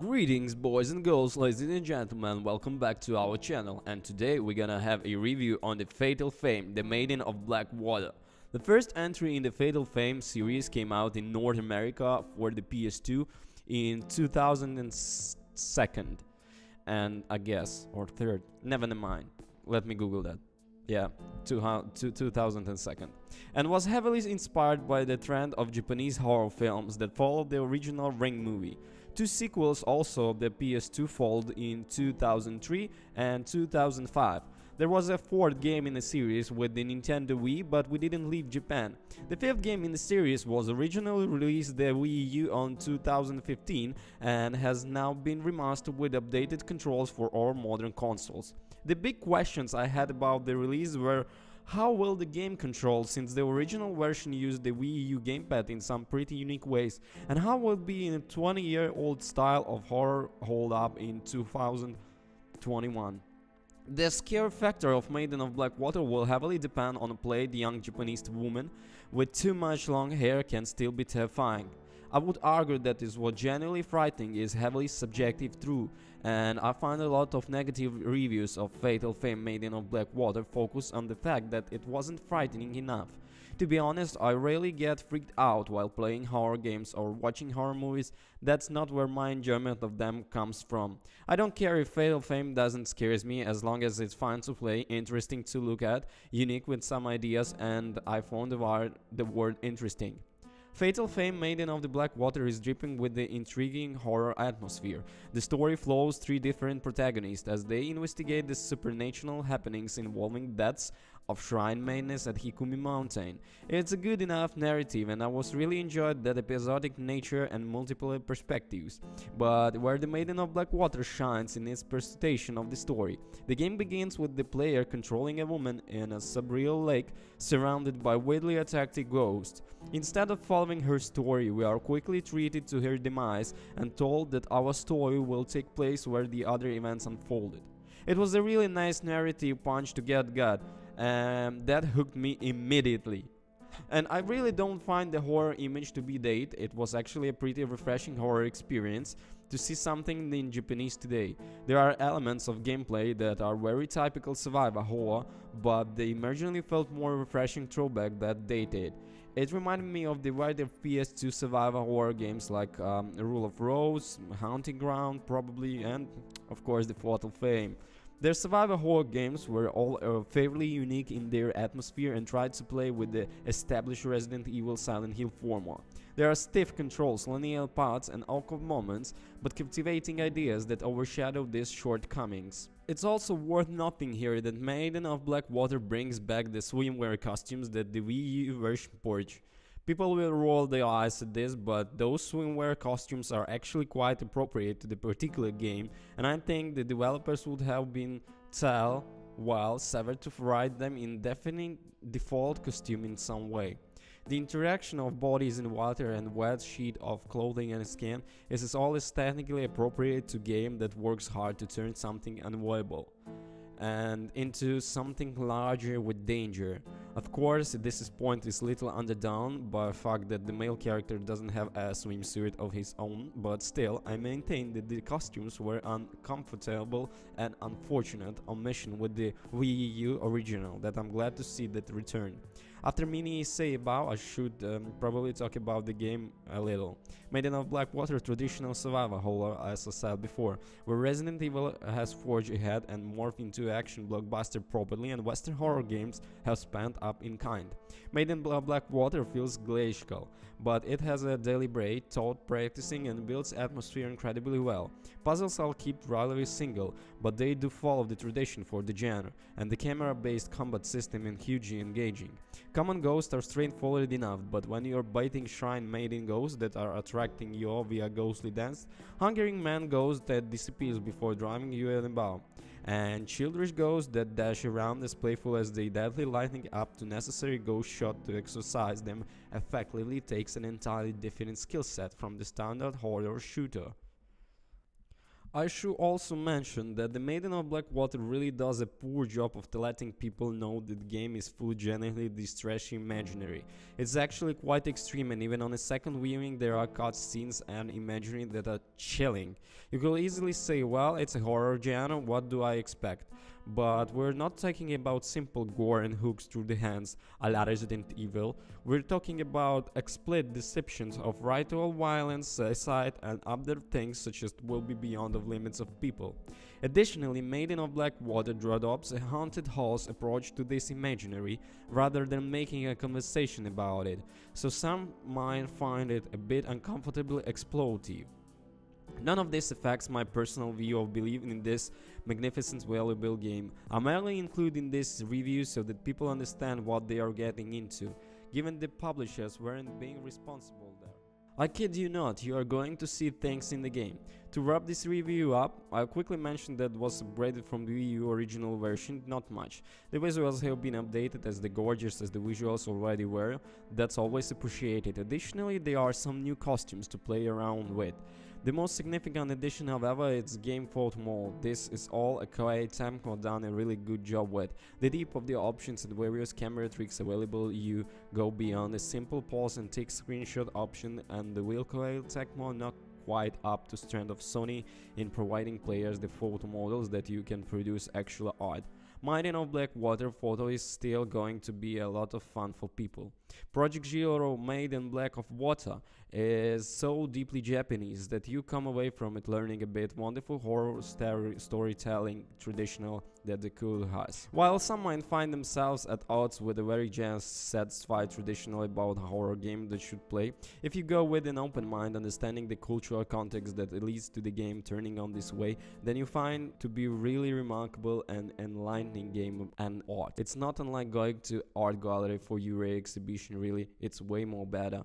Greetings boys and girls, ladies and gentlemen, welcome back to our channel, and today we're gonna have a review on the Fatal Frame, the Maiden of Black Water. The first entry in the Fatal Frame series came out in North America for the PS2 in 2002, and I guess, or third, never mind, let me Google that. Yeah, 2002, and was heavily inspired by the trend of Japanese horror films that followed the original Ring movie. Two sequels also of the PS2 followed in 2003 and 2005. There was a fourth game in the series with the Nintendo Wii, but we didn't leave Japan. The fifth game in the series was originally released the Wii U on 2015 and has now been remastered with updated controls for all modern consoles. The big questions I had about the release were: how will the game control, since the original version used the Wii U gamepad in some pretty unique ways, and how will be in a 20-year-old style of horror hold up in 2021? The scare factor of Maiden of Black Water will heavily depend on a played young Japanese woman with too much long hair can still be terrifying. I would argue that is what genuinely frightening is heavily subjective true, and I find a lot of negative reviews of Fatal Frame Maiden of Black Water focus on the fact that it wasn't frightening enough. To be honest, I rarely get freaked out while playing horror games or watching horror movies. That's not where my enjoyment of them comes from. I don't care if Fatal Frame doesn't scare me as long as it's fun to play, interesting to look at, unique with some ideas, and I found the word interesting. Fatal Frame Maiden of the Black Water is dripping with the intriguing horror atmosphere. The story follows three different protagonists as they investigate the supernatural happenings involving deaths of shrine madness at Hikami mountain. It's a good enough narrative, and I was really enjoyed that episodic nature and multiple perspectives. But where the Maiden of Black Water shines in its presentation of the story. The game begins with the player controlling a woman in a subreal lake surrounded by weirdly attractive ghosts. Instead of following her story, we are quickly treated to her demise and told that our story will take place where the other events unfolded. It was a really nice narrative punch to get got, and that hooked me immediately. And I really don't find the horror image to be dated. It was actually a pretty refreshing horror experience to see something in Japanese today. There are elements of gameplay that are very typical survival horror, but they emergently felt more refreshing throwback that dated. It reminded me of the wider PS2 survival horror games like Rule of Rose, Haunting Ground probably, and of course the Fatal Frame. Their survival horror games were all fairly unique in their atmosphere and tried to play with the established Resident Evil Silent Hill formula. There are stiff controls, linear paths and awkward moments, but captivating ideas that overshadow these shortcomings. It's also worth noting here that Maiden of Black Water brings back the swimwear costumes that the Wii U version ported. People will roll their eyes at this, but those swimwear costumes are actually quite appropriate to the particular game, and I think the developers would have been well severed to write them in definite default costume in some way. The interaction of bodies in water and wet sheet of clothing and skin is always technically appropriate to a game that works hard to turn something unavoidable and into something larger with danger. Of course, this point is little underdone by the fact that the male character doesn't have a swimsuit of his own, but still, I maintain that the costumes were uncomfortable and unfortunate omission with the Wii U original that I'm glad to see that return. After many say about, I should probably talk about the game a little. Maiden of Black Water traditional survival horror, as I said before, where Resident Evil has forged ahead and morphed into action blockbuster properly, and Western horror games have spanned up in kind. Maiden of Black Water feels glacial, but it has a deliberate thought practicing and builds atmosphere incredibly well. Puzzles are kept relatively single, but they do follow the tradition for the genre, and the camera-based combat system is hugely engaging. Common ghosts are straightforward enough, but when you're biting shrine maiden ghosts that are attracting you via ghostly dance, hungering man ghost that disappears before driving you about, and childish ghosts that dash around as playful as they deadly lighting up to necessary ghost shot to exorcise them effectively takes an entirely different skill set from the standard horror shooter. I should also mention that the Maiden of Black Water really does a poor job of letting people know that the game is full genuinely distressing imaginary. It's actually quite extreme, and even on a second viewing there are cutscenes and imagery that are chilling. You could easily say, well, it's a horror genre, what do I expect? But we're not talking about simple gore and hooks through the hands a la Resident Evil. We're talking about explicit depictions of ritual violence, suicide, and other things such as will be beyond the limits of people. Additionally, Maiden of Black Water adopts a haunted house approach to this imaginary rather than making a conversation about it, so some might find it a bit uncomfortably exploitative. None of this affects my personal view of believing in this magnificent valuable game. I'm only including this review so that people understand what they are getting into, given the publishers weren't being responsible there. I kid you not, you are going to see things in the game. To wrap this review up, I'll quickly mention that was upgraded from the Wii U original version, not much. The visuals have been updated as gorgeous as the visuals already were, that's always appreciated. Additionally, there are some new costumes to play around with. The most significant addition, however, is game photo mode. This is all a Koei Tecmo done a really good job with. The depth of the options and various camera tricks available, you go beyond a simple pause and take screenshot option, and the will Koei Tecmo not quite up to strength of Sony in providing players the photo models that you can produce actual art. Maiden of Black Water photo is still going to be a lot of fun for people. Project Zero Maiden Black of Water is so deeply Japanese that you come away from it learning a bit wonderful horror storytelling traditional that the cool has. While some might find themselves at odds with a very just satisfied traditional about a horror game that should play, if you go with an open mind understanding the cultural context that leads to the game turning on this way, then you find to be really remarkable and enlightening game and art. It's not unlike going to art gallery for your exhibition, really, it's way more better.